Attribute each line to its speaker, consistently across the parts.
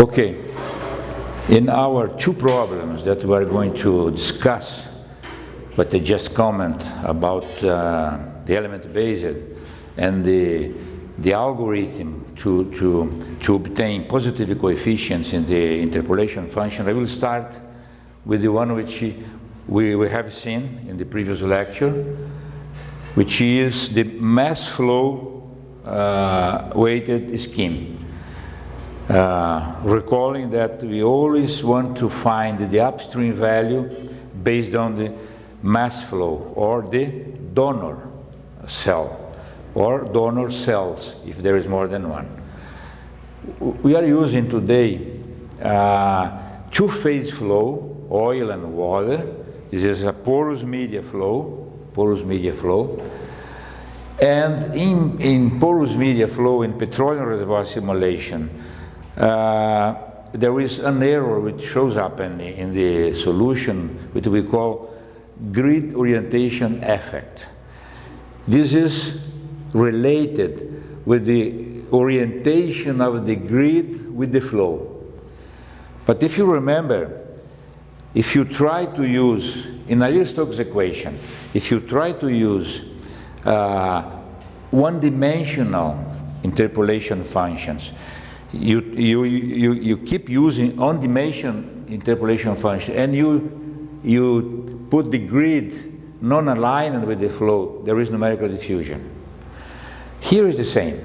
Speaker 1: Okay, in our two problems that we are going to discuss, but I just comment about the element based and the algorithm to obtain positive coefficients in the interpolation function, I will start with the one which we have seen in the previous lecture, which is the mass flow weighted scheme. Recalling that we always want to find the upstream value based on the mass flow or the donor cell or donor cells if there is more than one. We are using today two-phase flow, oil and water. This is a porous media flow, and in porous media flow in petroleum reservoir simulation, there is an error which shows up in the solution, which we call grid orientation effect. This is related with the orientation of the grid with the flow. But if you remember, if you try to use, in Navier-Stokes equation, if you try to use one-dimensional interpolation functions, you keep using on-dimension interpolation function, and you put the grid non-aligned with the flow, there is numerical diffusion. Here is the same.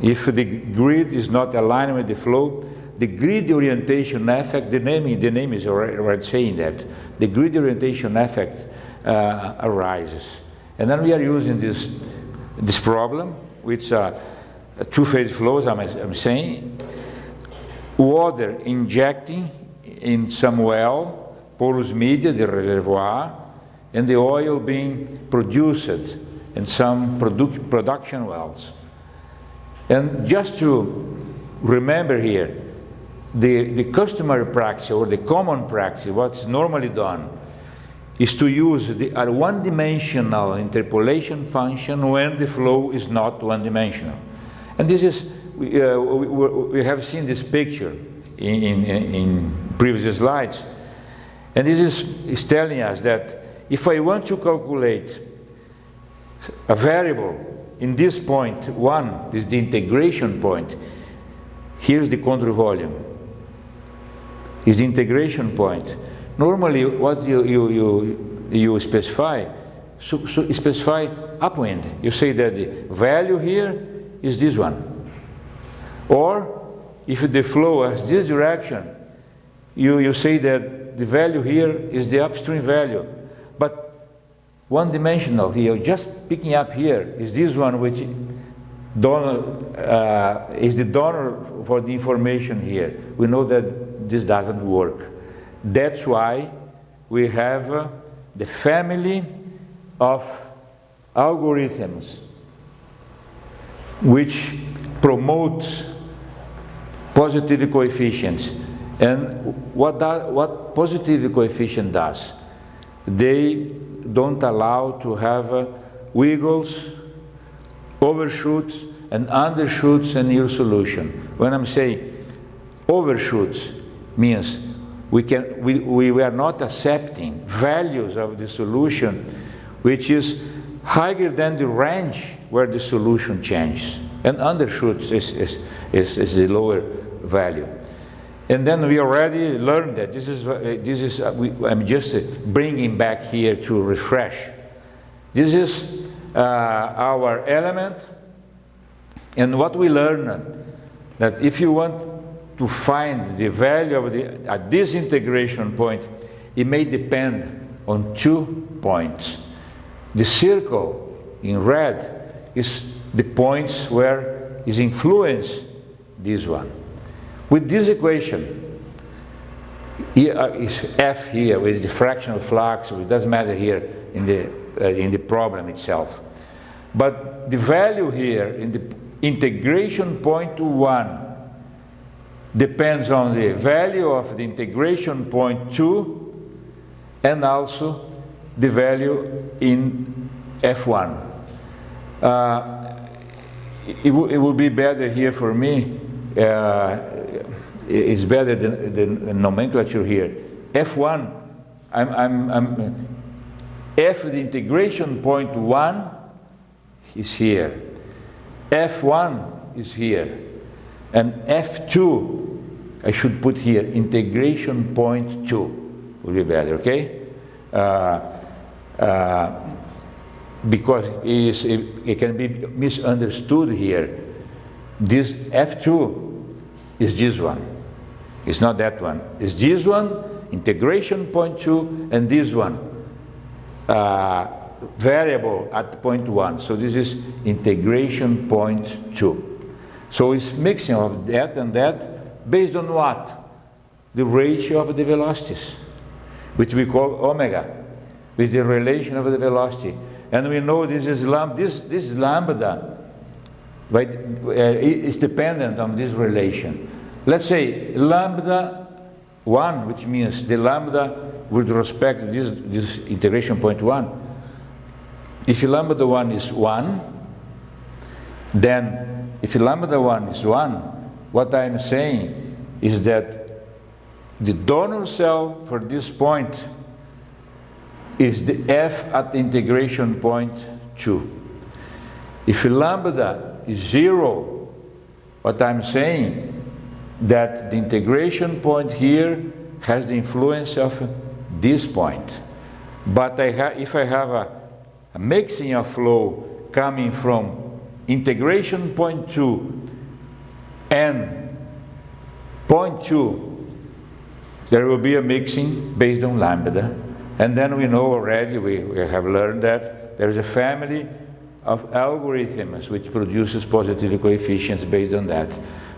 Speaker 1: If the grid is not aligned with the flow, the grid orientation effect, the name is already saying that, the grid orientation effect arises. And then we are using this problem, which two-phase flows, I'm saying, water injecting in some well, porous media, the reservoir, and the oil being produced in some production wells. And just to remember here, the customary practice or the common practice, what's normally done, is to use a one-dimensional interpolation function when the flow is not one-dimensional. And this is, we have seen this picture in previous slides. And this is telling us that if I want to calculate a variable in this point, one is the integration point, here's the control volume, is the integration point. Normally what you specify, specify upwind. You say that the value here is this one. Or if the flow has this direction, you say that the value here is the upstream value. But one-dimensional here, just picking up here, is this one which is the donor for the information here. We know that this doesn't work. That's why we have the family of algorithms which promote positive coefficients. And what positive coefficient does? They don't allow to have wiggles, overshoots, and undershoots in your solution. When I'm saying overshoots, means we are not accepting values of the solution which is higher than the range where the solution changes, and undershoots is the lower value. And then we already learned that I'm just bringing back here to refresh. This is our element, and what we learned, that if you want to find the value of at this integration point, it may depend on 2 points. The circle in red is the points where is influenced this one. With this equation, here is F here with the fractional flux, it doesn't matter here in the problem itself. But the value here in the integration point to 1 depends on the value of the integration point 2 and also the value in F1. It will be better here for me is better than the nomenclature here. F1, F the integration point 1 is here. F1 is here. And F2, I should put here, integration point 2 will be better, okay? Because it can be misunderstood here. This F2 is this one. It's not that one. It's this one, integration point 2, and this one, variable at point 1. So this is integration point 2. So it's mixing of that and that based on what? The ratio of the velocities, which we call omega, with the relation of the velocity. And we know this is this lambda, right? Is dependent on this relation. Let's say lambda 1, which means the lambda with respect to this integration point 1. If lambda 1 is 1, then if lambda 1 is 1, what I'm saying is that the donor cell for this point is the F at the integration point 2. If lambda is 0, what I'm saying that the integration point here has the influence of this point. But if I have a mixing of flow coming from integration point 2 and point 2, there will be a mixing based on lambda. And then we know already, we have learned that there is a family of algorithms which produces positive coefficients based on that.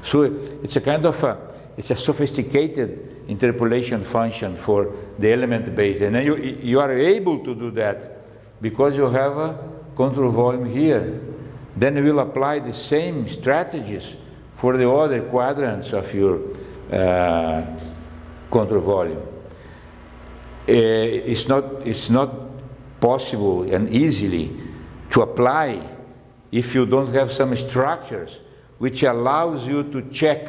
Speaker 1: So it's a kind of it's a sophisticated interpolation function for the element base. And then you are able to do that because you have a control volume here. Then you will apply the same strategies for the other quadrants of your control volume. It's not possible and easily to apply if you don't have some structures which allows you to check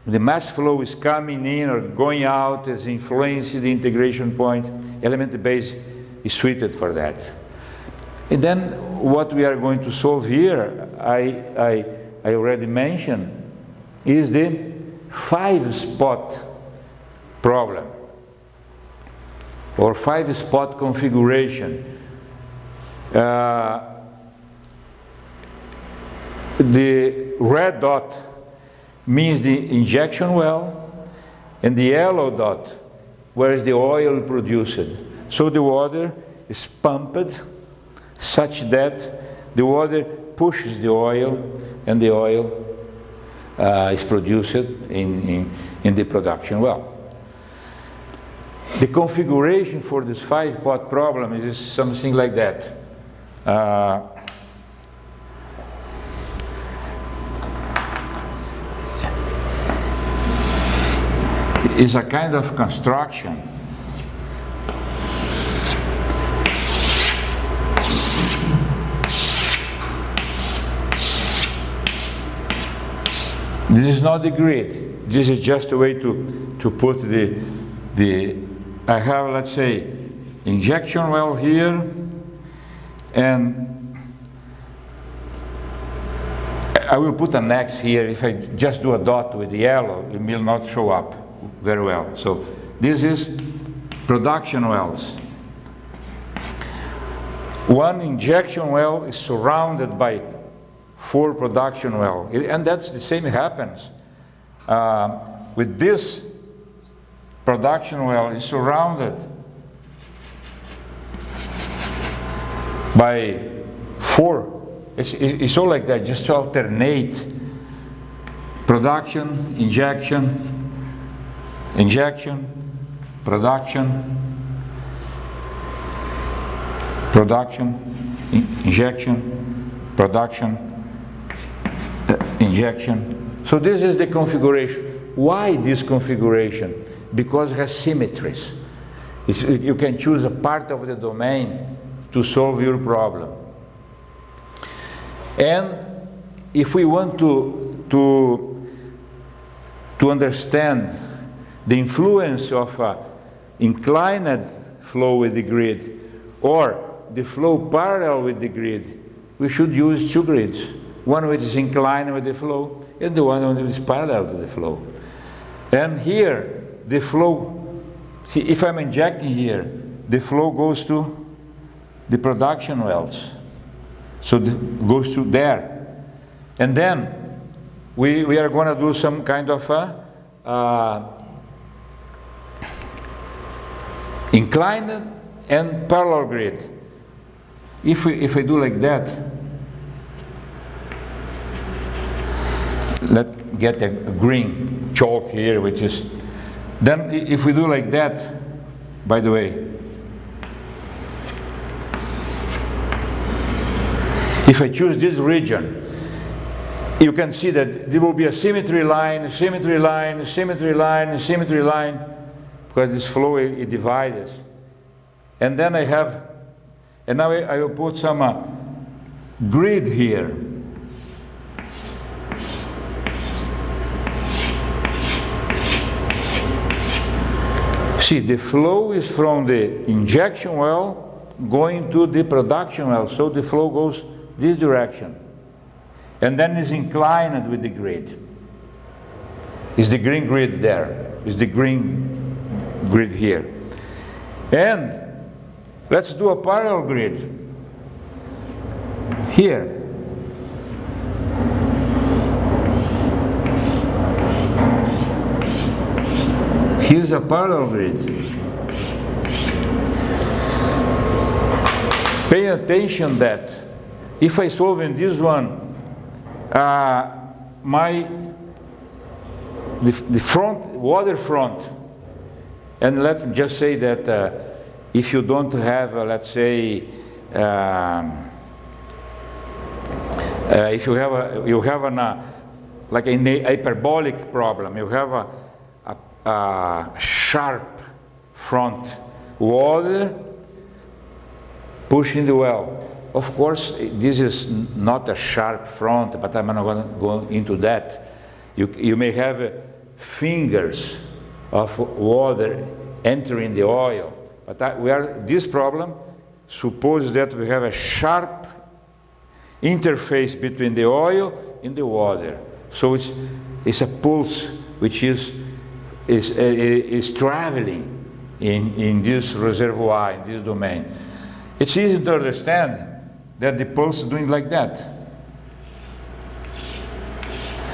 Speaker 1: the mass flow is coming in or going out, is influencing the integration point. Element base is suited for that. And then what we are going to solve here, I already mentioned, is the 5-spot problem or 5-spot configuration. The red dot means the injection well, and the yellow dot where is the oil produced. So the water is pumped such that the water pushes the oil, and the oil is produced in the production well. The configuration for this 5-pot problem is something like that. Is a kind of construction this is not the grid. This is just a way to put the I have, let's say, injection well here, and I will put an X here. If I just do a dot with yellow, it will not show up very well. So this is production wells. One injection well is surrounded by 4 production wells, and that's the same happens with this production well is surrounded by 4. It's all like that, just to alternate production, injection, injection, production, production, injection, production, injection. So this is the configuration. Why this configuration? Because it has symmetries. You can choose a part of the domain to solve your problem. And if we want to to understand the influence of inclined flow with the grid or the flow parallel with the grid, we should use two grids. One which is inclined with the flow and the one which is parallel to the flow. And here, the flow, see, if I'm injecting here, the flow goes to the production wells. So it goes to there. And then we are going to do some kind of inclined and parallel grid. If I do like that, let's get a green chalk here, which is, then if we do like that, by the way, if I choose this region, you can see that there will be a symmetry line, symmetry line, symmetry line, symmetry line, because this flow it divides. And then I have, and now I will put some grid here. See, the flow is from the injection well going to the production well, so the flow goes this direction. And then is inclined with the grid. Is the green grid there? Is the green grid here? And let's do a parallel grid here. Here's a parallel grid. Pay attention that if I solve in this one, the front, water front, and let's just say that if you don't have, let's say, if you have like a hyperbolic problem, you have a sharp front water pushing the well. Of course, this is not a sharp front, but I'm not going to go into that. You may have fingers of water entering the oil. But this problem, suppose that we have a sharp interface between the oil and the water. So it's a pulse which is traveling in this reservoir, in this domain. It's easy to understand that the pulse is doing like that.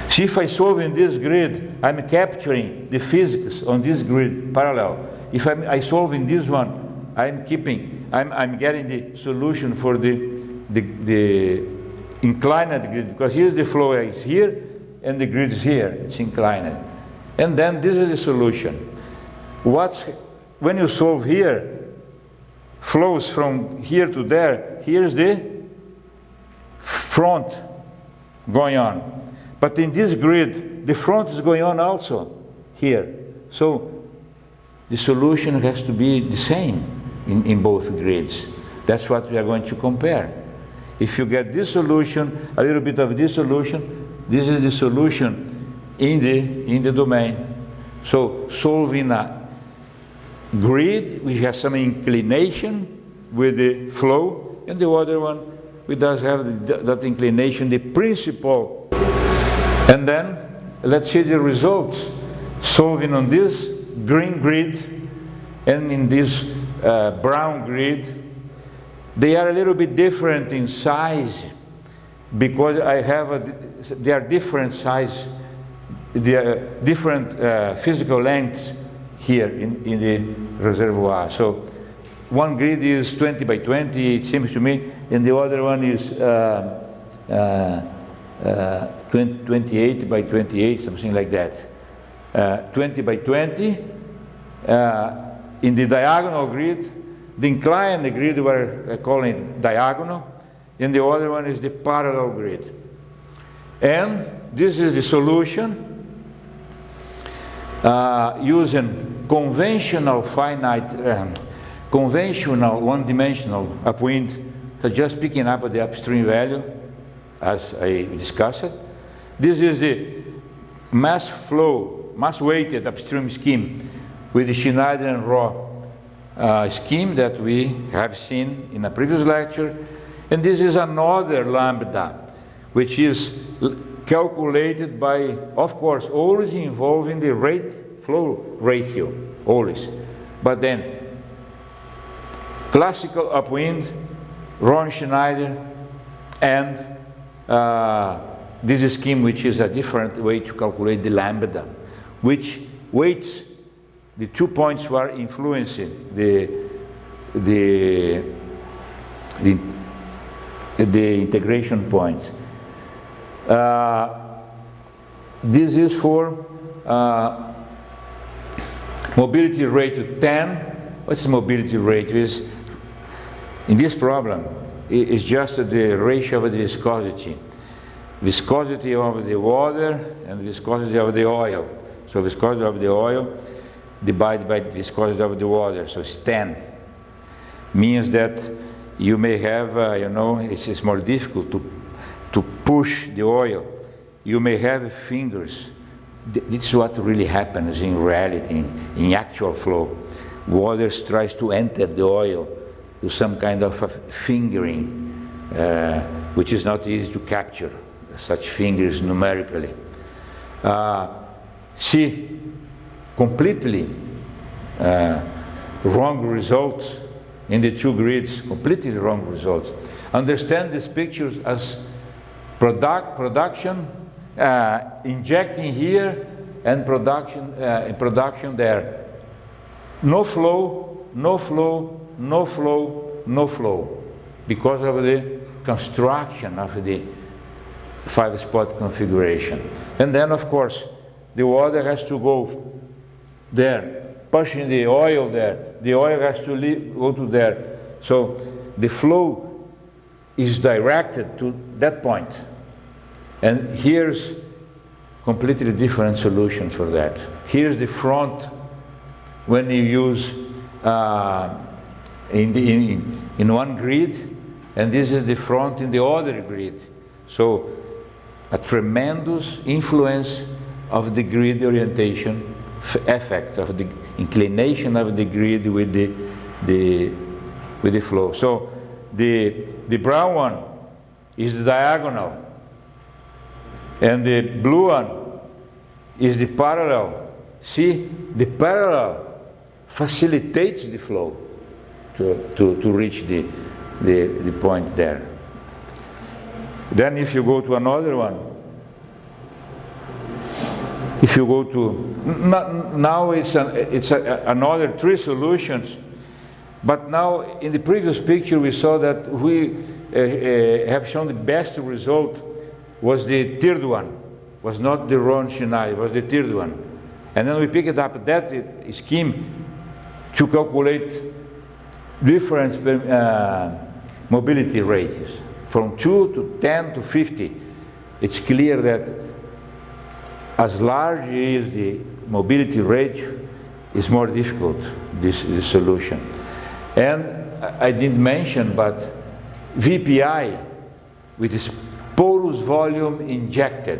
Speaker 1: See, if I solve in this grid, I'm capturing the physics on this grid parallel. If I solve in this one, I'm getting the solution for the inclined grid, because here's the flow is here and the grid is here, it's inclined. And then this is the solution. When you solve here, flows from here to there, here's the front going on. But in this grid, the front is going on also here. So the solution has to be the same in both grids. That's what we are going to compare. If you get this solution, a little bit of this solution, this is the solution in the domain. So solving a grid which has some inclination with the flow, and the other one which does have that inclination, the principle. And then let's see the results. Solving on this green grid and in this brown grid, they are a little bit different in size, because they are different size, they are different physical lengths here in the reservoir. So one grid is 20 by 20, it seems to me, and the other one is 28 by 28, something like that. 20 by 20. In the diagonal grid, the inclined grid we're calling it diagonal, and the other one is the parallel grid. And this is the solution using conventional finite, conventional one-dimensional upwind, so just picking up the upstream value as I discussed. This is the mass flow mass-weighted upstream scheme with the Schneider and Rho scheme that we have seen in a previous lecture. And this is another lambda, which is calculated by, of course, always involving the rate-flow ratio, always. But then, classical upwind, Rho Schneider, and this scheme, which is a different way to calculate the lambda, which weights the 2 points who are influencing the integration point. This is for mobility rate to 10. What's mobility rate? Is in this problem, it's just the ratio of the viscosity. Viscosity of the water and viscosity of the oil. So viscosity of the oil divided by viscosity of the water, so it's 10. Means that you may have, you know, it's more difficult to push the oil. You may have fingers. This is what really happens in reality, in actual flow. Water tries to enter the oil to some kind of a fingering, which is not easy to capture, such fingers numerically. See, completely wrong results in the two grids, completely wrong results. Understand these pictures as production, injecting here, and production there. No flow, no flow, no flow, no flow, because of the construction of the 5-spot configuration. And then, of course, the water has to go there, pushing the oil there. The oil has to go to there. So the flow is directed to that point. And here's completely different solution for that. Here's the front when you use in one grid, and this is the front in the other grid. So a tremendous influence of the grid orientation effect, of the inclination of the grid with the flow. So the brown one is the diagonal, and the blue one is the parallel. See, the parallel facilitates the flow to reach the point there. Then if you go to another one, if you go to, now it's another 3 solutions, but now in the previous picture we saw that we have shown the best result was the third one, was not the Rho Schneider, was the third one. And then we picked up that scheme to calculate different mobility rates from 2 to 10 to 50. It's clear that as large as the mobility rate is more difficult, this solution. And I didn't mention, but VPI, with this porous volume injected,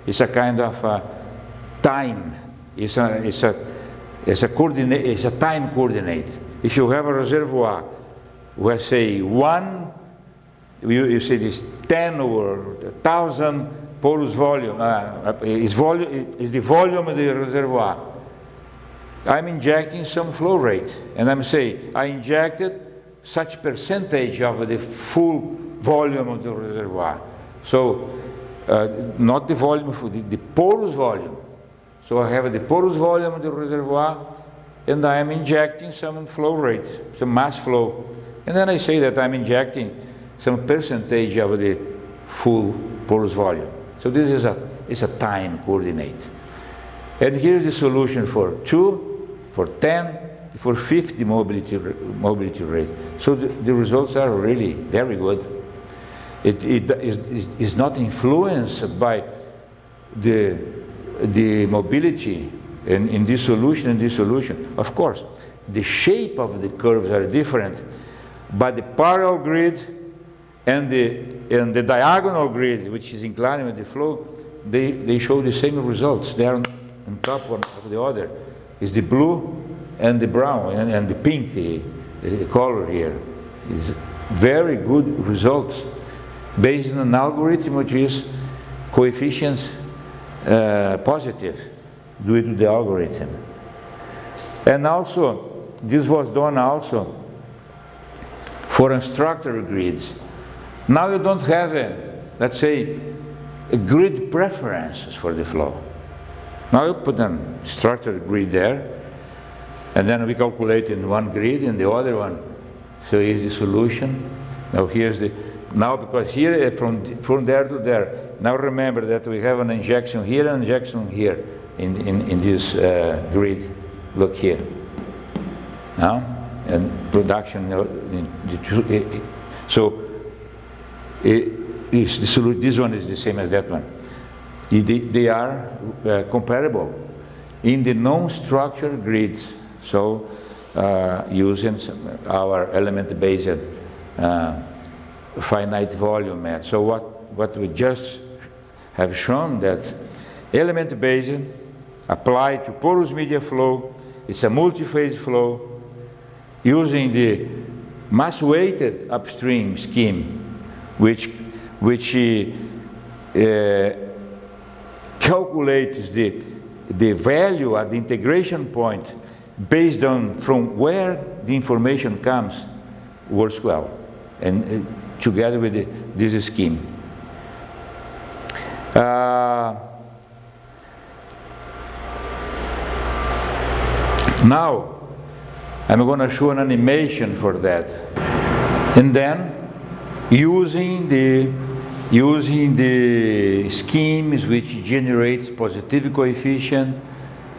Speaker 1: is a kind of time. It's a time coordinate. If you have a reservoir where, say, you say this 10 or 1,000 porous volume, is the volume of the reservoir. I'm injecting some flow rate, and I'm saying I injected such percentage of the full volume of the reservoir. So not the volume, the porous volume. So I have the porous volume of the reservoir, and I am injecting some flow rate, some mass flow. And then I say that I'm injecting some percentage of the full porous volume. So this is a time coordinate. And here's the solution for 2, for 10, for 50 mobility rate. So the results are really very good. It is not influenced by the mobility in this solution and this solution. Of course, the shape of the curves are different, but the parallel grid and the diagonal grid, which is inclined with the flow, they show the same results. They are on top of the other. Is the blue and the brown and the pink color here. Is very good results based on an algorithm which is coefficients positive due to the algorithm. And also, this was done also for unstructured grids. Now you don't have let's say, a grid preferences for the flow. Now you put a structured grid there, and then we calculate in one grid and the other one. So here's the solution. Now here's the, now because here from there to there. Now remember that we have an injection here and injection here in this grid. Look here. Now and production. So this one is the same as that one. They are comparable in the non-structured grids. So using our element-based finite volume method. So what we just have shown that element-based applied to porous media flow, it's a multi-phase flow using the mass-weighted upstream scheme, which calculates the value at the integration point based on from where the information comes works well, and together with this scheme. Now I'm going to show an animation for that, and then using the schemes which generates positive coefficient,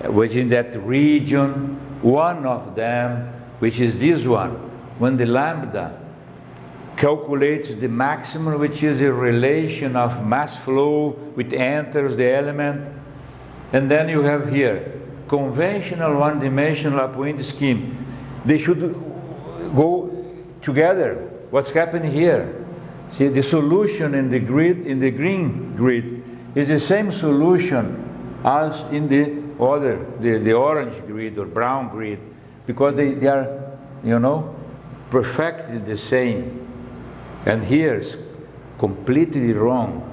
Speaker 1: which in that region, one of them, which is this one, when the lambda calculates the maximum, which is a relation of mass flow which enters the element, and then you have here conventional one-dimensional upwind scheme. They should go together. What's happening here? See, the solution in the grid, in the green grid, is the same solution as in the other, the orange grid or brown grid, because they are, you know, perfectly the same. And here it's completely wrong,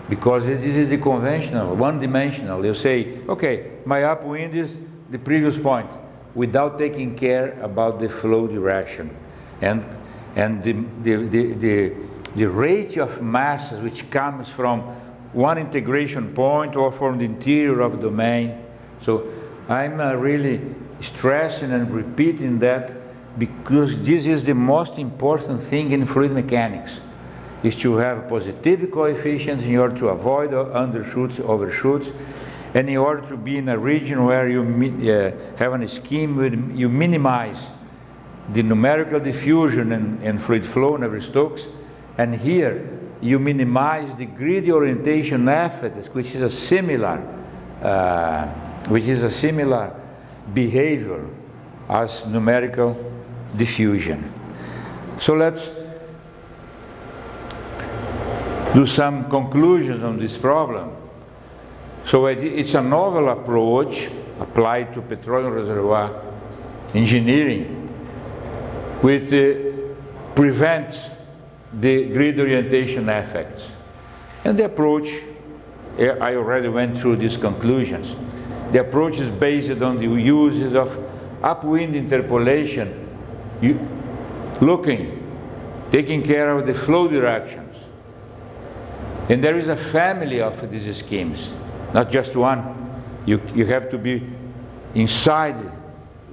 Speaker 1: because this is the conventional, one-dimensional. You say, okay, my upwind is the previous point, without taking care about the flow direction. And the rate of masses which comes from one integration point or from the interior of the domain. So I'm really stressing and repeating that, because this is the most important thing in fluid mechanics, is to have positive coefficients in order to avoid undershoots, overshoots, and in order to be in a region where you have a scheme where you minimize the numerical diffusion and fluid flow in every Stokes, and here you minimize the grid orientation effect, which is a similar behavior as numerical diffusion. So let's do some conclusions on this problem. So it's a novel approach applied to petroleum reservoir engineering, which prevents the grid orientation effects. And the approach, I already went through these conclusions. The approach is based on the uses of upwind interpolation, taking care of the flow directions. And there is a family of these schemes, not just one. You have to be inside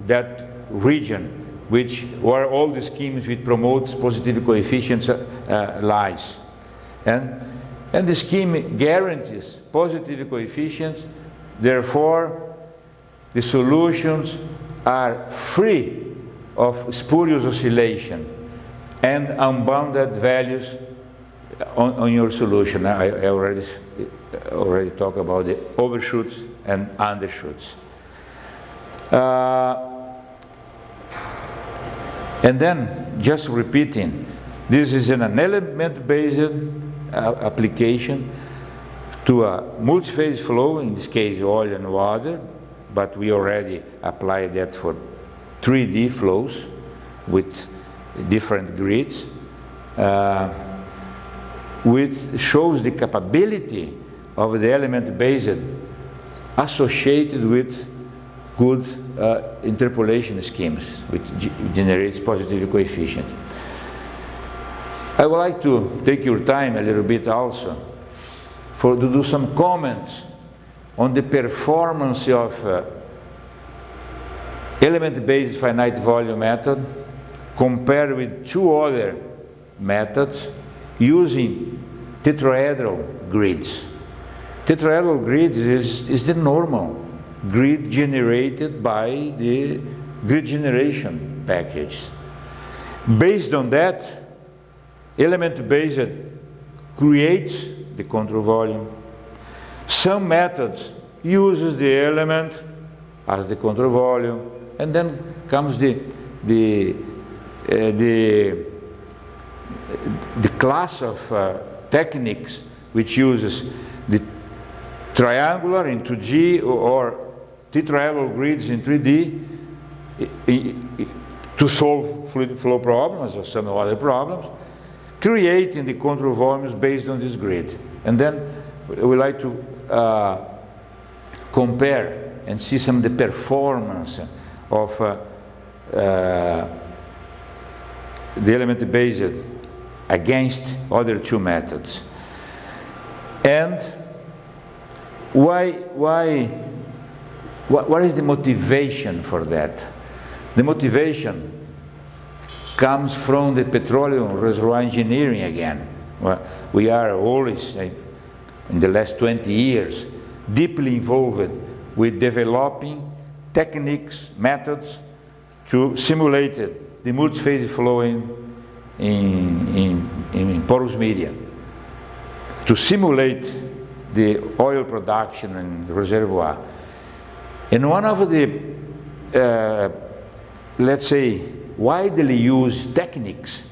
Speaker 1: that region where all the schemes which promotes positive coefficients lies. And the scheme guarantees positive coefficients, therefore the solutions are free of spurious oscillation and unbounded values on your solution. I already talked about the overshoots and undershoots. And then, just repeating, this is an element-based application to a multi-phase flow, in this case oil and water, but we already applied that for 3D flows with different grids, which shows the capability of the element-based associated with good interpolation schemes, which generates positive coefficient. I would like to take your time a little bit also to do some comments on the performance of element-based finite volume method compared with two other methods using tetrahedral grids. Tetrahedral grids is the normal grid generated by the grid generation package. Based on that, element-based creates the control volume. Some methods uses the element as the control volume, and then comes the class of techniques which uses the triangular in 2G or tetrahedral grids in 3D to solve fluid flow problems or some other problems, creating the control volumes based on this grid. And then we like to compare and see some of the performance of the element-based against other two methods. And what is the motivation for that? The motivation comes from the petroleum reservoir engineering again. Well, we are always, in the last 20 years, deeply involved with developing techniques, methods to simulate the multi-phase flow in porous media, to simulate the oil production in the reservoir. And one of the, let's say, widely used techniques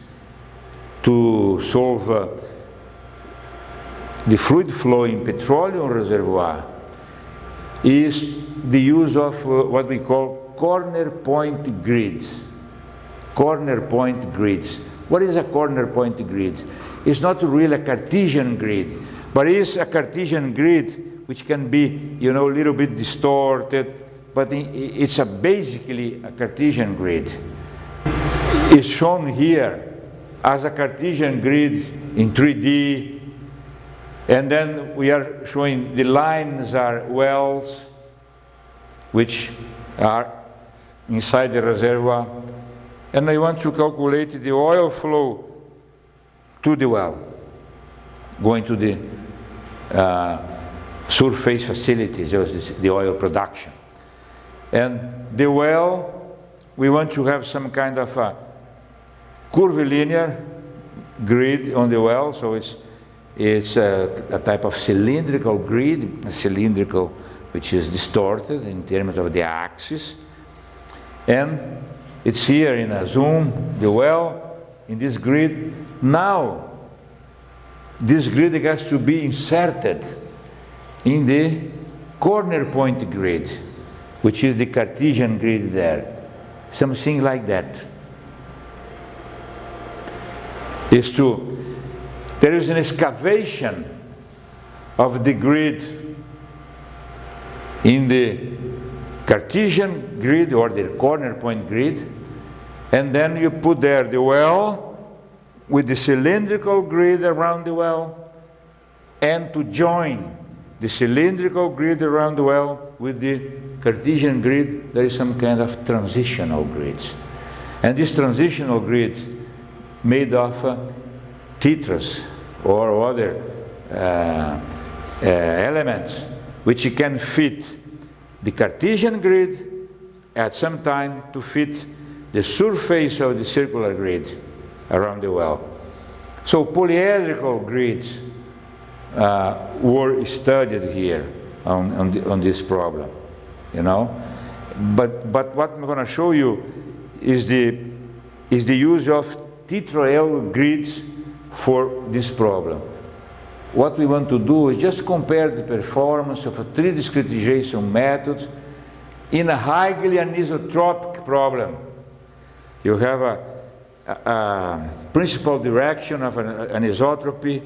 Speaker 1: to solve the fluid flow in petroleum reservoir is the use of what we call corner point grids. Corner point grids. What is a corner point grid? It's not really a Cartesian grid, but it's a Cartesian grid which can be, a little bit distorted, but it's basically a Cartesian grid. It's shown here as a Cartesian grid in 3D, and then we are showing the lines are wells which are inside the reservoir, and I want to calculate the oil flow to the well, going to the surface facilities, the oil production. And the well, we want to have some kind of a curvilinear grid on the well, so it's a type of cylindrical grid, cylindrical which is distorted in terms of the axis. And it's here in a zoom, the well, in this grid. Now, this grid has to be inserted in the corner point grid, which is the Cartesian grid there. Something like that. There is an excavation of the grid in the Cartesian grid or the corner point grid, and then you put there the well with the cylindrical grid around the well, and to join the cylindrical grid around the well with the Cartesian grid, there is some kind of transitional grids. And this transitional grid made of tetras or other elements which can fit the Cartesian grid at some time to fit the surface of the circular grid around the well. So polyhedrical grids were studied here on this problem, But what I'm going to show you is the use of tetrahedral grids for this problem. what we want to do is just compare the performance of a 3 discretization methods in a highly anisotropic problem. You have a principal direction of an anisotropy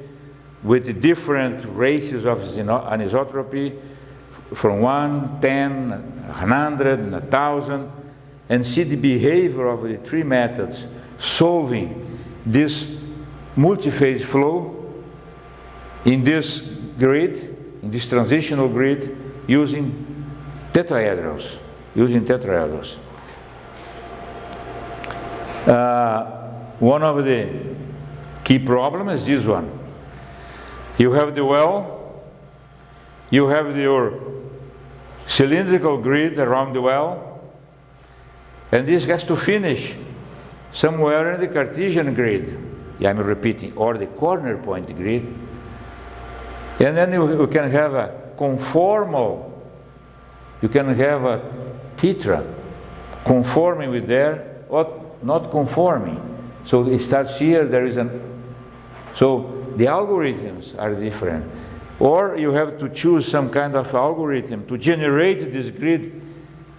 Speaker 1: with different ratios of anisotropy from 1, 10, 100, and 1,000, and see the behavior of the 3 methods solving this multi-phase flow in this grid, in this transitional grid, using tetraedrons. One of the key problems is this one. You have the well, you have your cylindrical grid around the well, and this has to finish somewhere in the Cartesian grid. Yeah, I'm repeating, or the corner point grid. And then you can have a conformal, you can have a tetra conforming with there, or not conforming. So it starts here, there is so the algorithms are different. Or you have to choose some kind of algorithm to generate this grid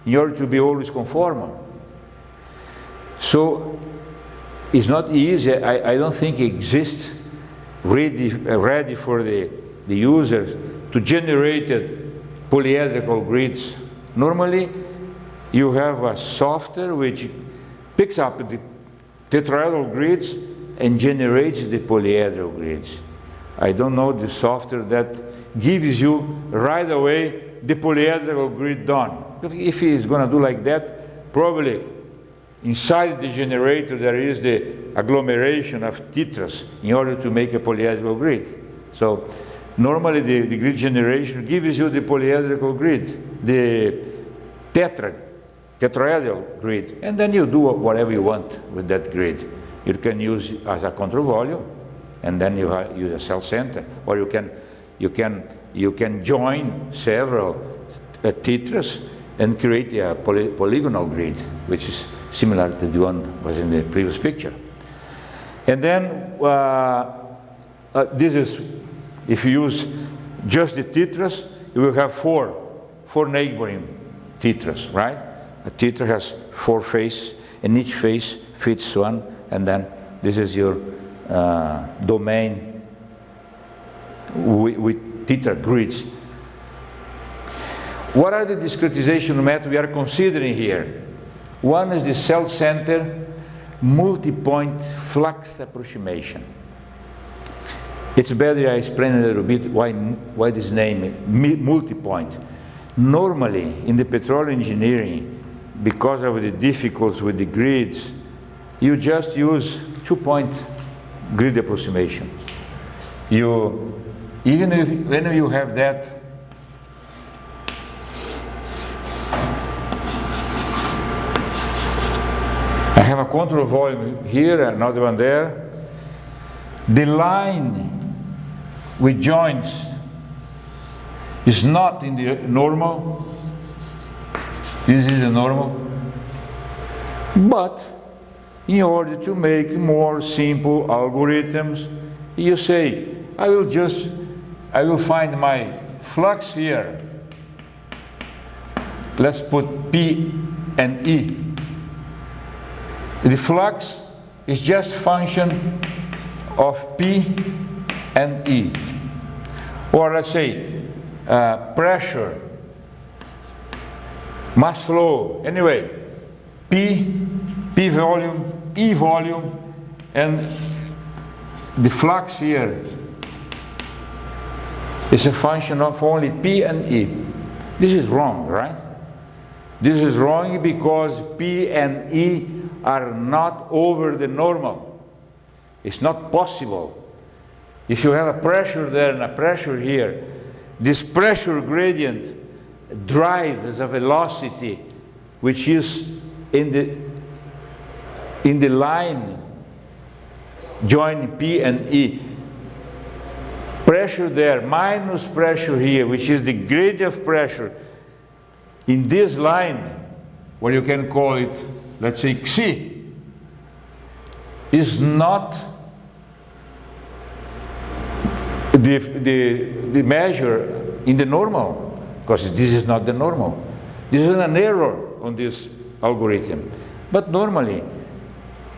Speaker 1: in order to be always conformal. So it's not easy. I don't think it exists ready for the users to generate polyhedral grids. Normally, you have a software which picks up the tetrahedral grids and generates the polyhedral grids. I don't know the software that gives you right away the polyhedral grid done. If it's going to do like that, probably inside the generator there is the agglomeration of tetras in order to make a polyhedral grid. So normally the grid generation gives you the polyhedral grid, the tetrahedral grid, and then you do whatever you want with that grid. You can use as a control volume, and then you use a cell center, or you can join several tetras and create a polygonal grid, which is similar to the one was in the previous picture. And then this is, if you use just the tetras, you will have four neighboring tetras, right? A tetra has 4 faces, and each face fits one, and then this is your domain with tetra grids. What are the discretization methods we are considering here? One is the cell center multi-point flux approximation. It's better I explain a little bit why this name, multi-point. Normally, in the petroleum engineering, because of the difficulties with the grids, you just use 2-point grid approximation. When you have that, I have a control volume here, another one there. The line with joints is not in the normal. This is the normal. But in order to make more simple algorithms, you say, I will find my flux here. Let's put P and E. The flux is just function of P and E. Or let's say pressure, mass flow, anyway, P volume, E volume, and the flux here is a function of only P and E. This is wrong, right? This is wrong because P and E are not over the normal. It's not possible. If you have a pressure there and a pressure here, this pressure gradient drives a velocity which is in the line joining P and E. Pressure there minus pressure here, which is the gradient of pressure in this line, what you can call it, let's say Xi, is not the measure in the normal, because this is not the normal. This is an error on this algorithm. But normally,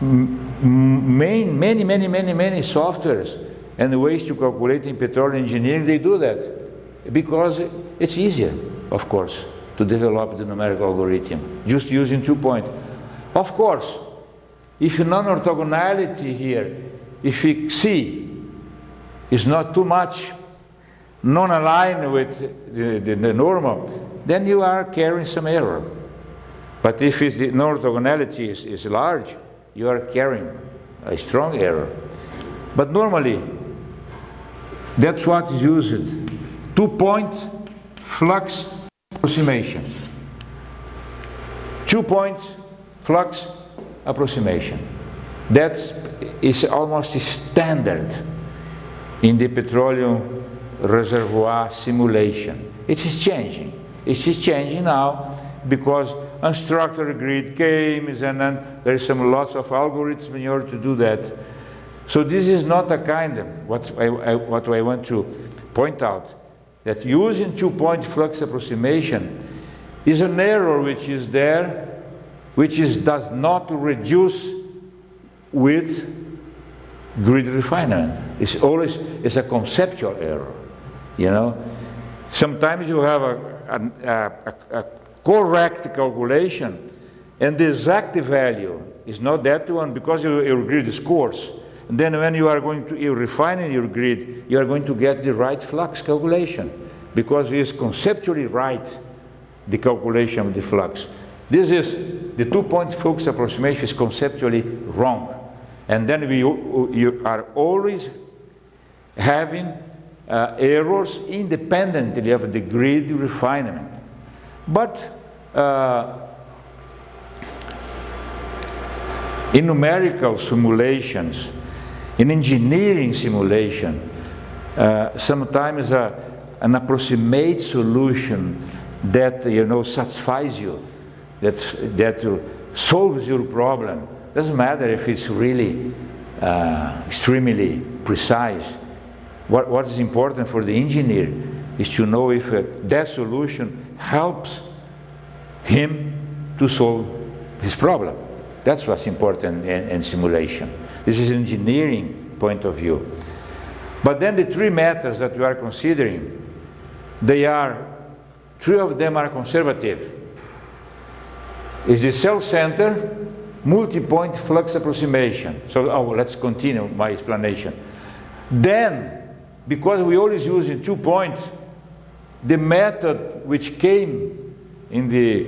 Speaker 1: many softwares and ways to calculate in petroleum engineering, they do that because it's easier, of course, to develop the numerical algorithm, just using 2 points. Of course, if non-orthogonality here, if C is not too much non-aligned with the normal, then you are carrying some error. But if the non-orthogonality is large, you are carrying a strong error. But normally, that's what is used. 2-point flux approximation. 2-point flux approximation. That is almost standard in the petroleum reservoir simulation. It is changing. It is changing now because unstructured grid came, and then there is lots of algorithms in order to do that. So this is not a kind of what I want to point out, that using 2-point flux approximation is an error which is there, which does not reduce with grid refinement. It's a conceptual error, you know. Sometimes you have a correct calculation, and the exact value is not that one because your grid is coarse. And then when you are going to refine your grid, you are going to get the right flux calculation because it is conceptually right, the calculation of the flux. This is the 2-point flux approximation is conceptually wrong. And then you are always having errors independently of the grid refinement. But in numerical simulations, in engineering simulation, sometimes an approximate solution that satisfies you, that solves your problem. Doesn't matter if it's really extremely precise. What is important for the engineer is to know if that solution helps him to solve his problem. That's what's important in simulation. This is engineering point of view. But then the 3 methods that we are considering, 3 of them are conservative. Is the cell center multi-point flux approximation. So let's continue my explanation. Then, because we always use in 2 points, the method which came in the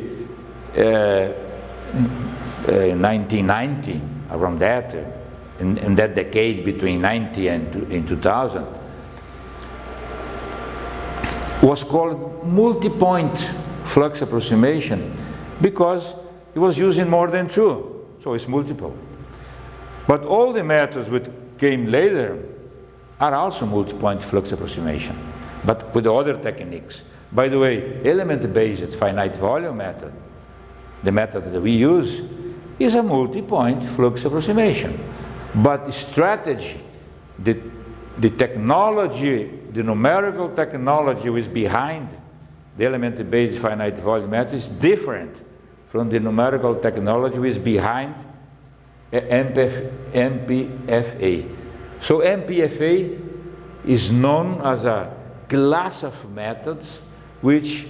Speaker 1: 1990, around that, in that decade between 90 and 2000, was called multi-point flux approximation because it was using more than 2, so it's multiple. But all the methods which came later are also multi-point flux approximation, but with other techniques. By the way, element-based finite volume method, the method that we use, is a multi-point flux approximation. But the strategy, the technology, the numerical technology which is behind the element-based finite volume method is different from the numerical technology which is behind MPFA. So MPFA is known as a class of methods which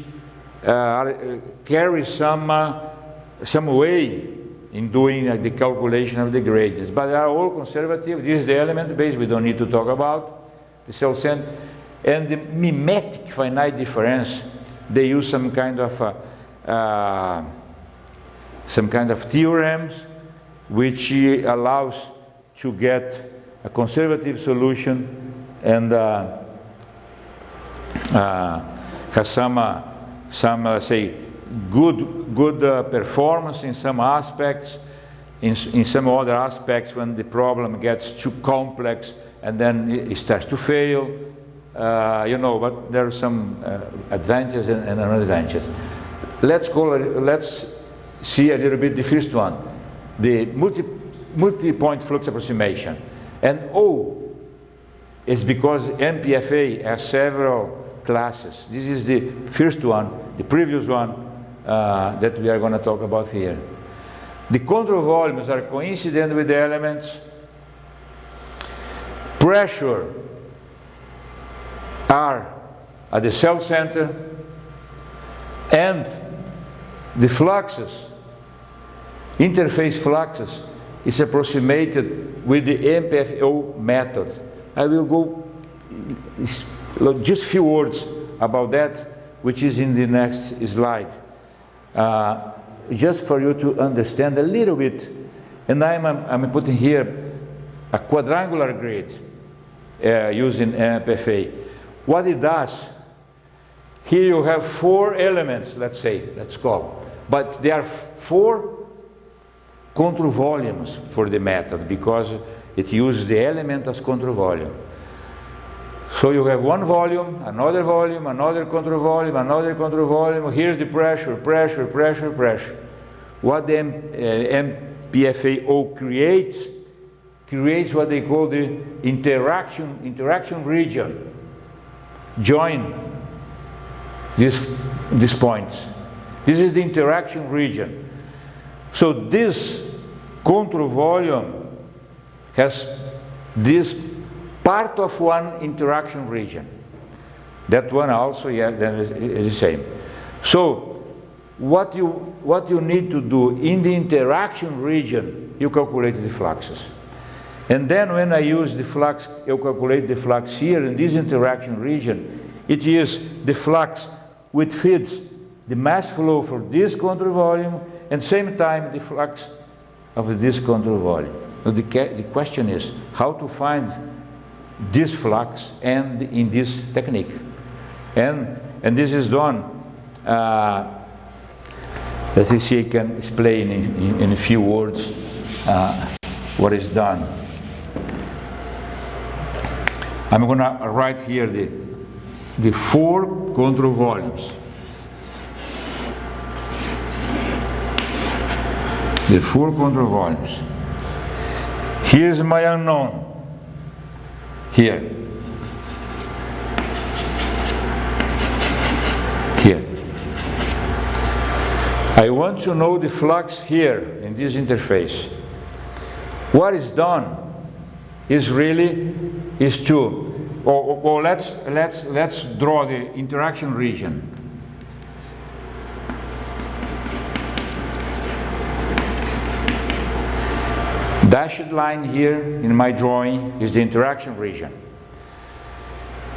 Speaker 1: carry some way in doing the calculation of the gradients. But they are all conservative. This is the element base, we don't need to talk about. The cell center. And the mimetic finite difference, they use some kind of theorems which allows to get a conservative solution and has some say good performance in some aspects, in some other aspects when the problem gets too complex and then it starts to fail, but there are some advantages and disadvantages. Let's see a little bit the first one, the multi-point flux approximation. And is because MPFA has several classes. This is the first one, the previous one that we are going to talk about here. The control volumes are coincident with the elements. Pressure are at the cell center, and the fluxes, interface fluxes, is approximated with the EbFVM method. I will go just a few words about that, which is in the next slide. Just for you to understand a little bit, and I'm putting here a quadrangular grid using EbFVM. What it does, here you have 4 elements, let's call, but there are 4 control volumes for the method because it uses the element as control volume. So you have one volume, another control volume, another control volume. Here's the pressure, pressure, pressure, pressure. What the EbFVM creates what they call the interaction region. Join these points. This is the interaction region. So this control volume has this part of one interaction region. That one also, yeah, then is the same. So what you need to do in the interaction region, you calculate the fluxes. And then when I use the flux, you calculate the flux here in this interaction region. It is the flux which feeds the mass flow for this control volume, and same time the flux of this control volume. Now the question is how to find this flux and in this technique. And this is done, as you see, I can explain in a few words what is done. I'm going to write here the 4 control volumes. The 4 control volumes. Here's my unknown. Here. Here. I want to know the flux here in this interface. What is done is to, let's draw the interaction region. Dashed line here in my drawing is the interaction region.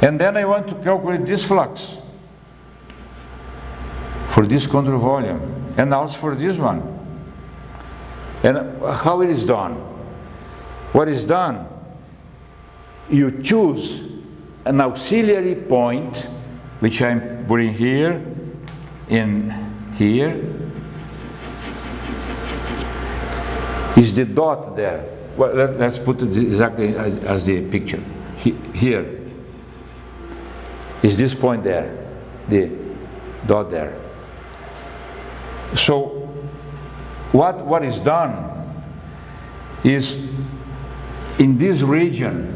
Speaker 1: And then I want to calculate this flux for this control volume and also for this one. And how it is done? What is done? You choose an auxiliary point, which I'm putting here, in here, is the dot there. Well, let's put it exactly as the picture. Here is this point there, the dot there. So what is done is in this region,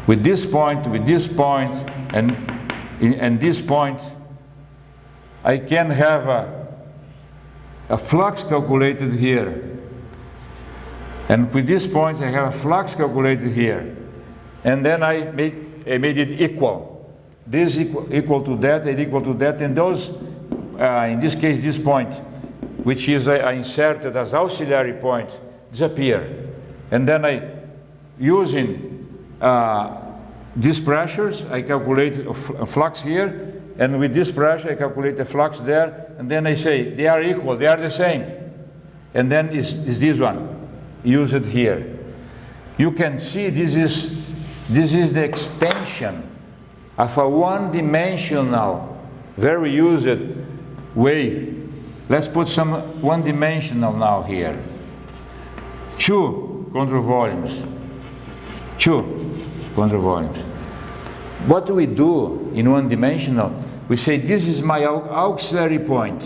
Speaker 1: with this point, and this point, I can have a flux calculated here. And with this point, I have a flux calculated here. And then I made it equal. This equal to that, and equal to that, and those, in this case, this point, which is I inserted as auxiliary point, disappear. And then using these pressures, I calculate a flux here, and with this pressure, I calculate the flux there, and then I say, they are equal, they are the same. And then is this one. Use it here. You can see this is the extension of a one-dimensional, very used way. Let's put some one-dimensional now here. 2 control volumes. 2 control volumes. What do we do in one-dimensional? We say this is my auxiliary point.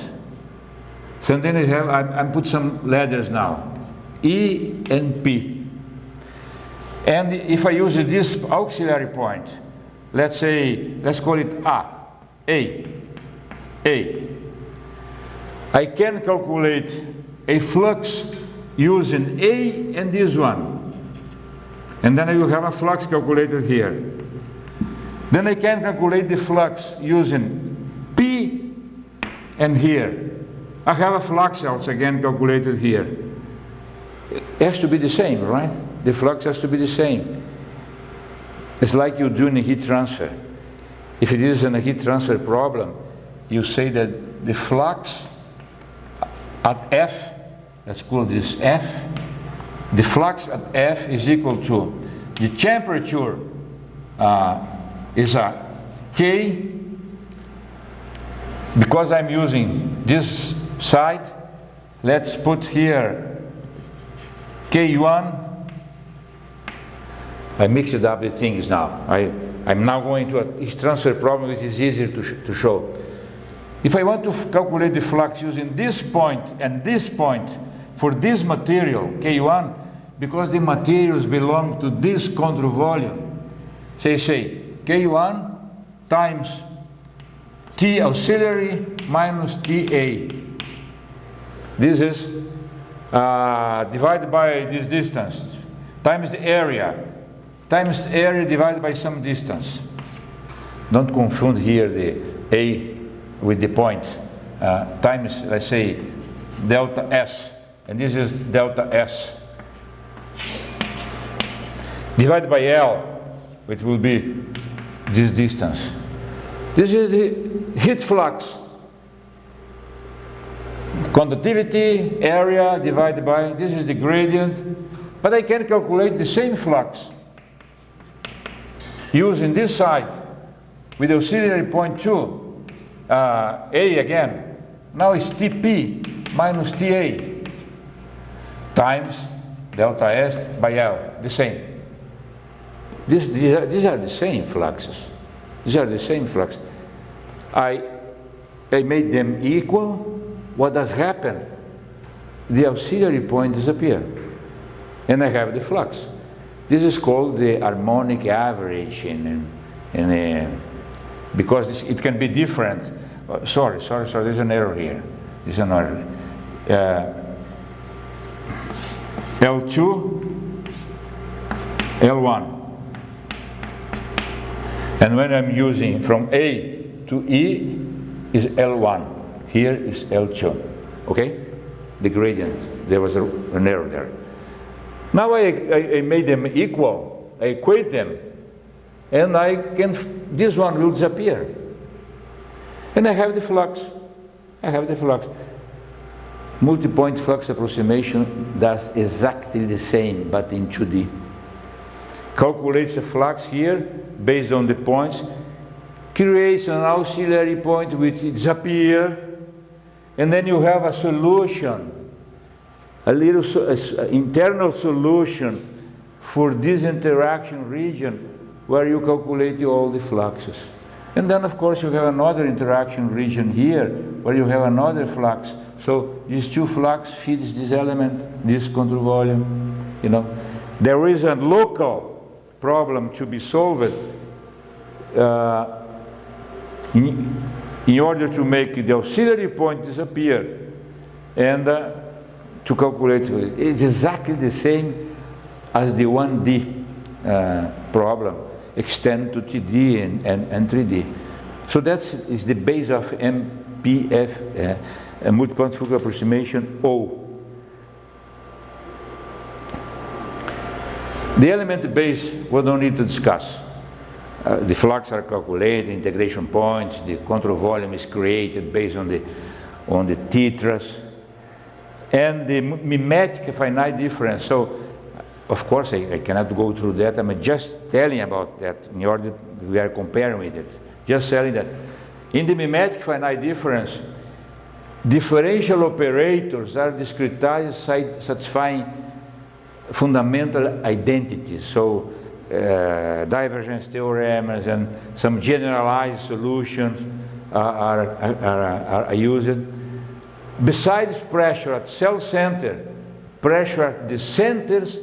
Speaker 1: So then I put some letters now. E and P. And if I use this auxiliary point, let's call it A. I can calculate a flux using A and this one. And then I will have a flux calculated here. Then I can calculate the flux using P and here. I have a flux also again calculated here. It has to be the same, right? The flux has to be the same. It's like you're doing a heat transfer. If it is a heat transfer problem, you say that the flux at F, let's call this F, the flux at F is equal to the temperature is a K, because I'm using this side, let's put here K1. I mixed up the things now. I'm now going to a heat transfer problem which is easier to show. If I want to calculate the flux using this point and this point for this material, K1, because the materials belong to this control volume, say K1 times T auxiliary minus TA. This is divided by this distance, times the area divided by some distance. Don't confuse here the A with the point. Times, let's say, delta S, and this is delta S. Divided by L, which will be this distance. This is the heat flux. Conductivity, area divided by, this is the gradient. But I can calculate the same flux using this side with auxiliary point 2, A again. Now it's Tp minus Ta times delta S by L, the same. These are the same fluxes. These are the same flux. I made them equal. What does happen? The auxiliary point disappears, and I have the flux. This is called the harmonic average, because it can be different. Sorry, there's an error here. There's an error. L2, L1. And when I'm using from A to E is L1. Here is L2. Okay? The gradient. There was an error there. Now I made them equal. I equate them. And this one will disappear. And I have the flux. Multi-point flux approximation does exactly the same, but in 2D. Calculates the flux here based on the points, creates an auxiliary point which disappears, and then you have a solution, a little internal solution for this interaction region where you calculate all the fluxes. And then of course you have another interaction region here where you have another flux. So these two flux feeds this element, this control volume, you know. There is a local problem to be solved in order to make the auxiliary point disappear and to calculate it. It's exactly the same as the 1D problem, extend to 2D and 3D. So that is the base of MPF, multi-point flux approximation O. The element base we don't need to discuss. The flux are calculated, integration points, the control volume is created based on the tetras, and the mimetic finite difference. So, of course, I cannot go through that. I'm just telling about that in order we are comparing with it. Just telling that in the mimetic finite difference, differential operators are discretized satisfying fundamental identities. So divergence theorems and some generalized solutions are used. Besides pressure at cell center, pressure at the centers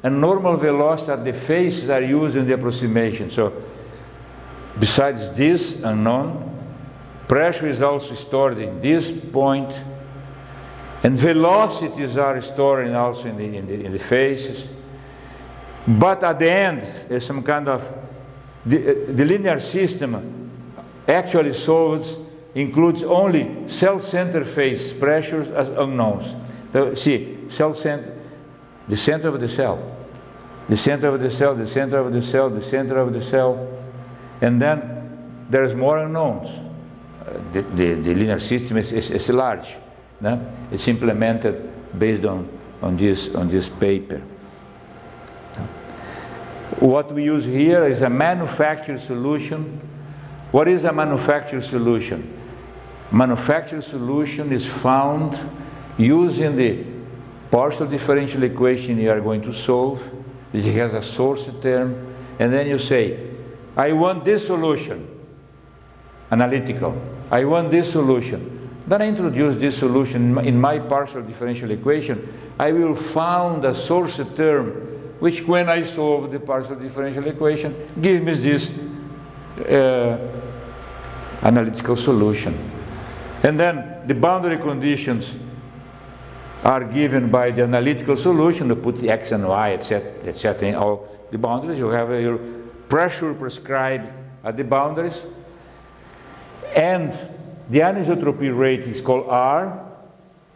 Speaker 1: and normal velocity at the faces are used in the approximation. So besides this unknown, pressure is also stored in this point, and velocities are stored also in the faces. But at the end, there's some kind of, the linear system actually includes only cell center phase pressures as unknowns. So, see, cell center, the center of the cell, the center of the cell, the center of the cell, the center of the cell, and then there's more unknowns. The linear system is large. No? It's implemented based on this paper. What we use here is a manufactured solution. What is a manufactured solution? Manufactured solution is found using the partial differential equation you are going to solve, which has a source term, and then you say, I want this solution, analytical. I want this solution. Then I introduce this solution in my partial differential equation. I will found a source term which, when I solve the partial differential equation, gives me this analytical solution. And then the boundary conditions are given by the analytical solution. You put the x and y, etc. in all the boundaries. You have your pressure prescribed at the boundaries. And the anisotropy rate is called R.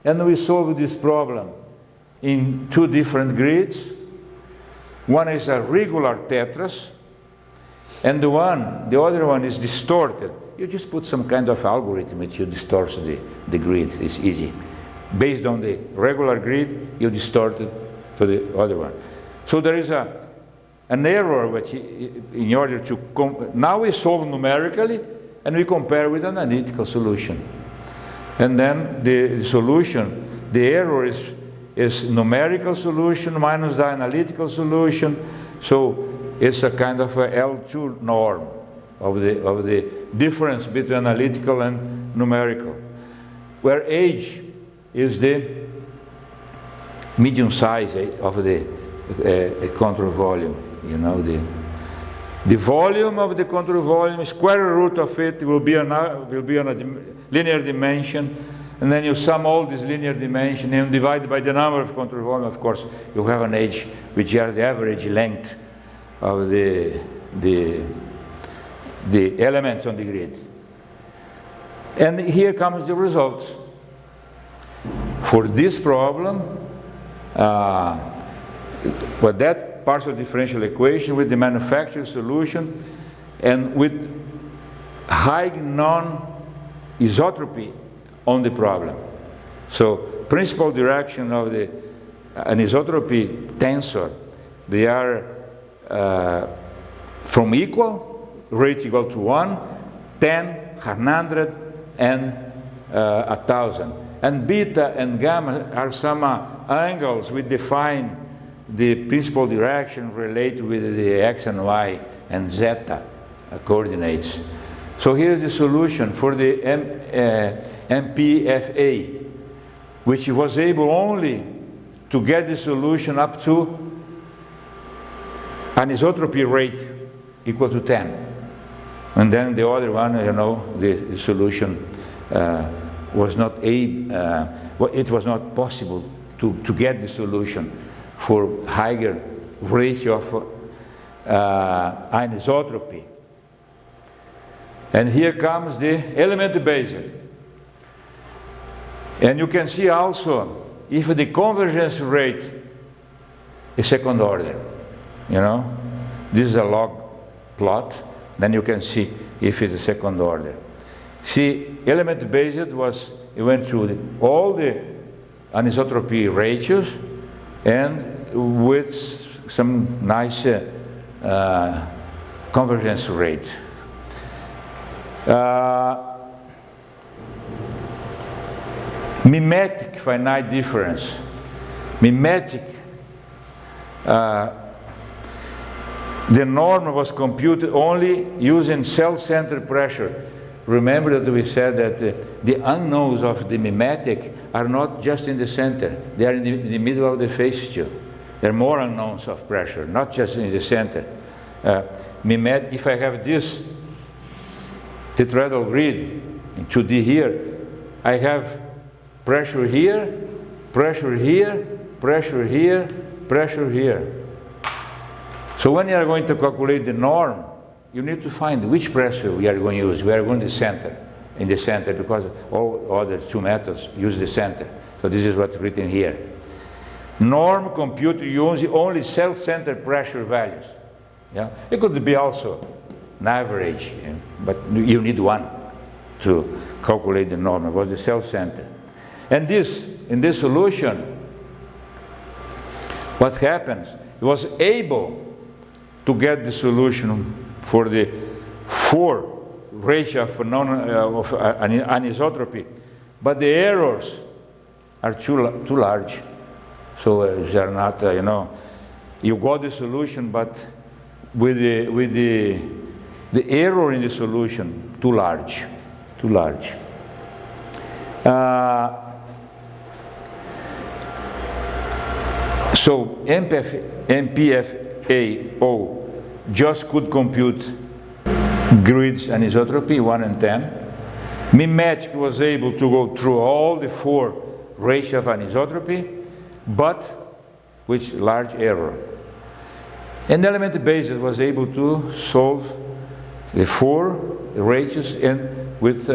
Speaker 1: And we solve this problem in two different grids. One is a regular tetras, and the other one is distorted. You just put some kind of algorithm which you distort the grid. It's easy. Based on the regular grid, you distort it to the other one. So there is an error which, in order to now we solve numerically, and we compare with an analytical solution. And then the solution, the error is numerical solution minus the analytical solution. So it's a kind of a L2 norm of the difference between analytical and numerical, where H is the medium size of the control volume. You know, the volume of the control volume, square root of it will be on a linear dimension, and then you sum all these linear dimensions and divide by the number of control volume. Of course, you have an H which is the average length of the elements on the grid. And here comes the results. For this problem, with that partial differential equation with the manufactured solution and with high non-isotropy on the problem. So principal direction of the anisotropy tensor, they are from equal, rate equal to 1, 10, 100, and 1,000. And beta and gamma are some angles we define the principal direction related with the x and y and zeta coordinates. So here's the solution for the MPFA, which was able only to get the solution up to anisotropy rate equal to 10. And then the other one, you know, the solution was not it was not possible to get the solution for higher ratio of anisotropy. And here comes the element based. And you can see also if the convergence rate is second order. You know, this is a log plot. Then you can see if it's a second order. See, element based was, it went through all the anisotropy ratios and with some nice convergence rate. Mimetic finite difference. Mimetic, the norm was computed only using cell-center pressure. Remember that we said that the unknowns of the mimetic are not just in the center, they are in the middle of the phase too. There are more unknowns of pressure, not just in the center. If I have this tetrahedral grid in 2D here, I have pressure here, pressure here, pressure here, pressure here. So when you are going to calculate the norm, you need to find which pressure we are going to use. We are going to center, in the center, because all other two methods use the center. So this is what's written here. Norm compute using only self-centered pressure values. Yeah? It could be also an average, yeah? But you need one to calculate the norm. It was the self-centered. And this, in this solution, what happens? It was able to get the solution for the 4 ratio of anisotropy, but the errors are too large. So they are not, you know, you got the solution, but with the error in the solution too large. So MPFAO just could compute grids anisotropy 1 and 10. Mimetic was able to go through all the 4 ratio of anisotropy, but with large error. And element basis was able to solve the 4 ratios and with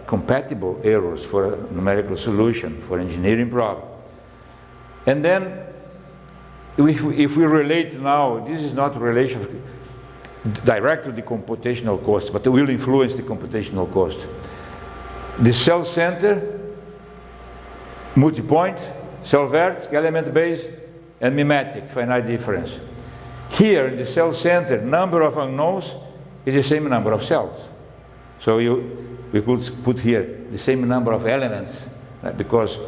Speaker 1: compatible errors for a numerical solution for engineering problem. And then if we relate now, this is not relation direct to the computational cost, but it will influence the computational cost. The cell center, multipoint, cell-vertex, element-based, and mimetic, finite difference. Here, in the cell center, number of unknowns is the same number of cells. So we could put here the same number of elements, right? Because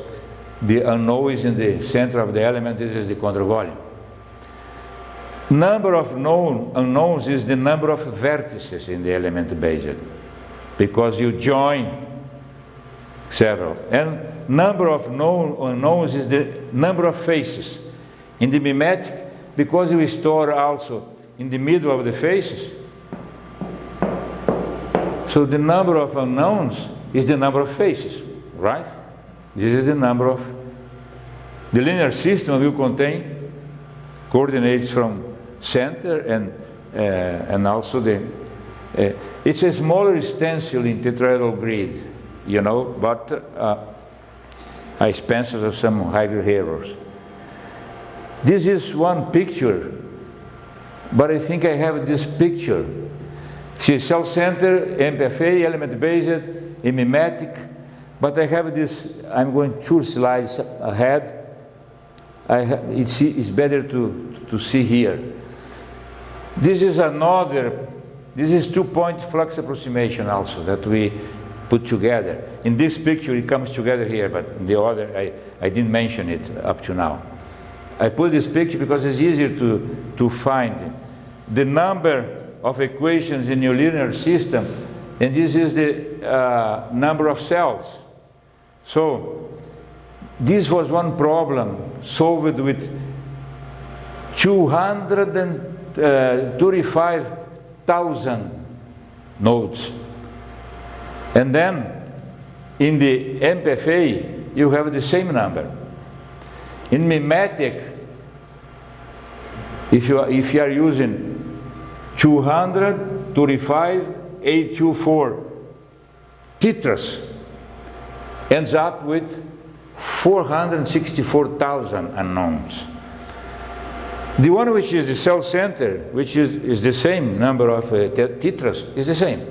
Speaker 1: the unknown is in the center of the element, this is the control volume. Number of unknowns is the number of vertices in the element based, because you join several. And number of unknowns is the number of faces. In the mimetic, because we store also in the middle of the faces, so the number of unknowns is the number of faces, right? This is the number of... The linear system will contain coordinates from center and also the... it's a smaller stencil in tetrahedral grid, you know, but at expense of some higher errors. This is one picture, but I think I have this picture. See, cell center, MPFA, element based, mimetic, but I have this, I'm going 2 slides ahead. It's better to see here. This is another, this is 2-point flux approximation also that we put together. In this picture it comes together here, but in the other I didn't mention it up to now. I put this picture because it's easier to find the number of equations in your linear system, and this is the number of cells. So this was one problem solved with 235,000 nodes. And then in the MPFA you have the same number. In mimetic, if you are using 235,824 tetras, ends up with 464,000 unknowns. The one which is the cell center, which is the same number of tetras, is the same.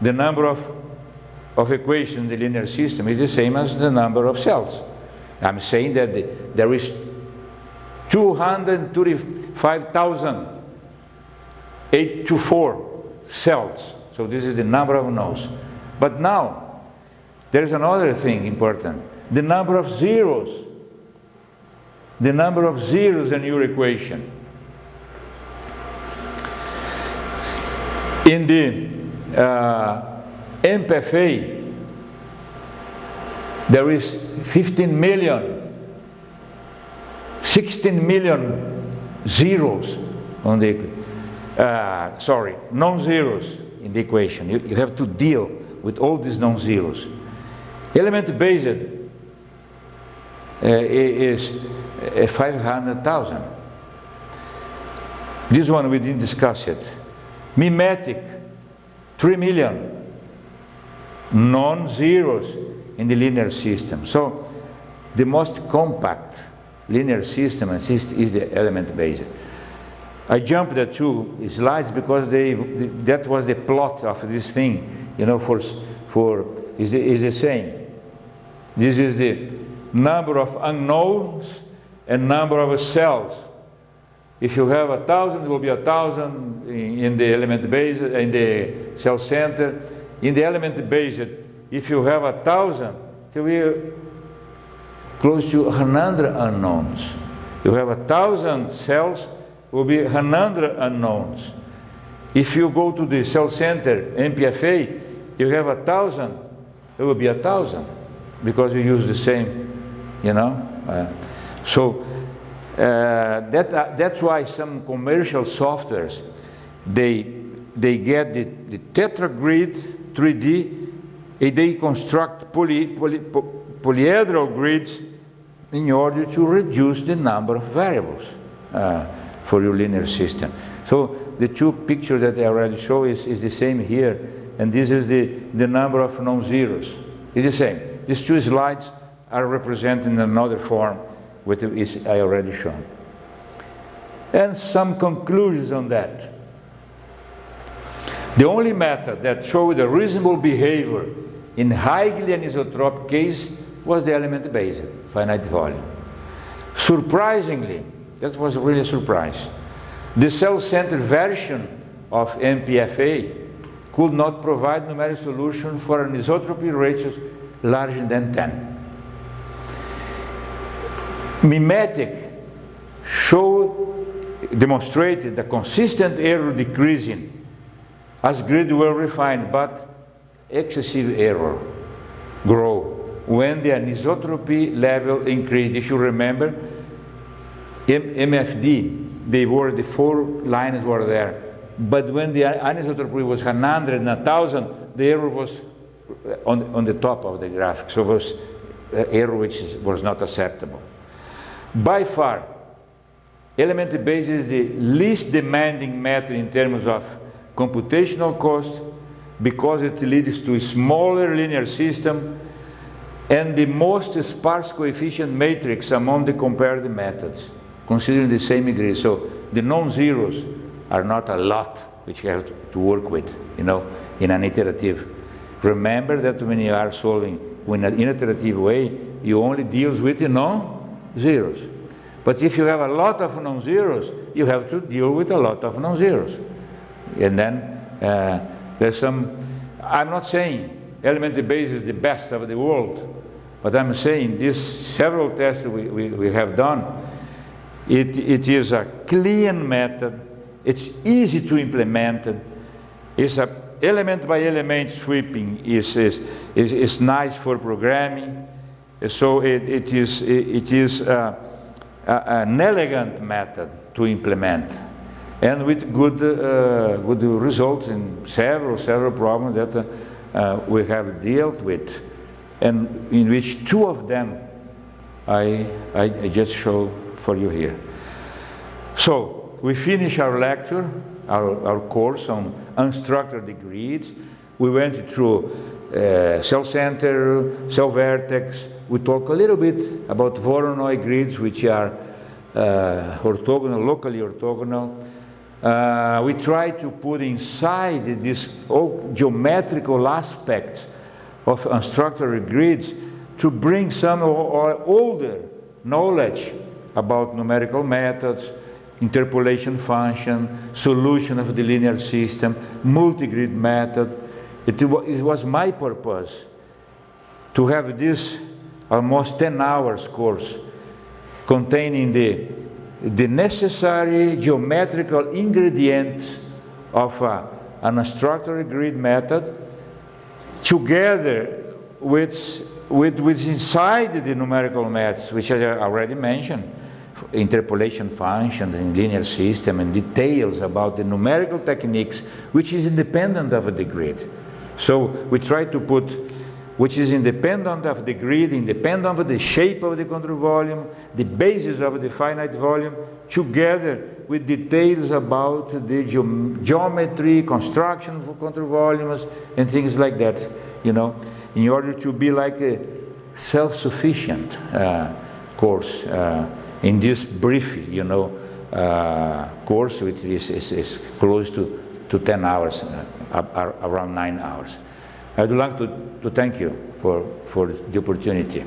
Speaker 1: The number of equations in the linear system is the same as the number of cells. I'm saying that there is 235,824 cells. So this is the number of nodes. But now, there's another thing important. The number of zeros. The number of zeros in your equation. In the MPFA, there is 15 million 16 million zeros on the non-zeros in the equation. You have to deal with all these non-zeros. Element-based is 500,000. This one we didn't discuss it. Mimetic, 3 million. Non-zeros in the linear system. So the most compact linear system is the element-based. I jumped the two slides because that was the plot of this thing. You know, is the same. This is the number of unknowns and number of cells. If you have 1,000, it will be 1,000 in the element-based, in the cell center. In the element-based, if you have 1,000, it will be close to 100 unknowns. You have 1,000 cells, will be 100 unknowns. If you go to the cell center, MPFA, you have 1,000, it will be 1,000, because you use the same, you know. That's why some commercial softwares, they get the tetragrid 3D, and they construct polyhedral grids in order to reduce the number of variables for your linear system. So the two pictures that I already showed is the same here, and this is the number of non-zeros. It's the same. These two slides are representing another form which I already shown. And some conclusions on that. The only method that showed a reasonable behavior in highly anisotropic case was the element-based finite volume. Surprisingly, that was really a surprise, the cell-centered version of MPFA could not provide numeric solution for anisotropy ratios larger than 10. Mimetic demonstrated the consistent error decreasing as grids were refined, but excessive error grow when the anisotropy level increased. If you remember, MFD, the 4 lines were there, but when the anisotropy was 100 and 1,000, the error was on the top of the graph, so it was error which was not acceptable. By far, element-based is the least demanding method in terms of computational cost, because it leads to a smaller linear system and the most sparse coefficient matrix among the compared methods, considering the same grid. So the non-zeros are not a lot which you have to work with, you know, in an iterative. Remember that when you are solving in an iterative way, you only deal with the non-zeros. But if you have a lot of non-zeros, you have to deal with a lot of non-zeros. And then there's some, I'm not saying element-based is the best of the world, but I'm saying these several tests we have done, it is a clean method, it's easy to implement, it's a element by element sweeping is nice for programming, so it is an elegant method to implement, and with good results in several problems that we have dealt with, and in which 2 of them I just show for you here. So we finish our lecture, our course on unstructured grids. We went through cell center, cell-vertex. We talk a little bit about Voronoi grids, which are orthogonal, locally orthogonal. We try to put inside these geometrical aspects of unstructured grids to bring some older knowledge about numerical methods, interpolation function, solution of the linear system, multi-grid method. It was my purpose to have this almost 10 hours course containing the necessary geometrical ingredients of an unstructured grid method, together with inside the numerical methods, which I already mentioned. interpolation functions in linear system and details about the numerical techniques, which is independent of the grid. So we try to put which is independent of the grid, independent of the shape of the control volume, the basis of the finite volume, together with details about the geometry, construction of control volumes, and things like that, you know, in order to be like a self-sufficient course in this brief, you know, course, which is close to 10 hours, around 9 hours. I'd like to thank you for the opportunity.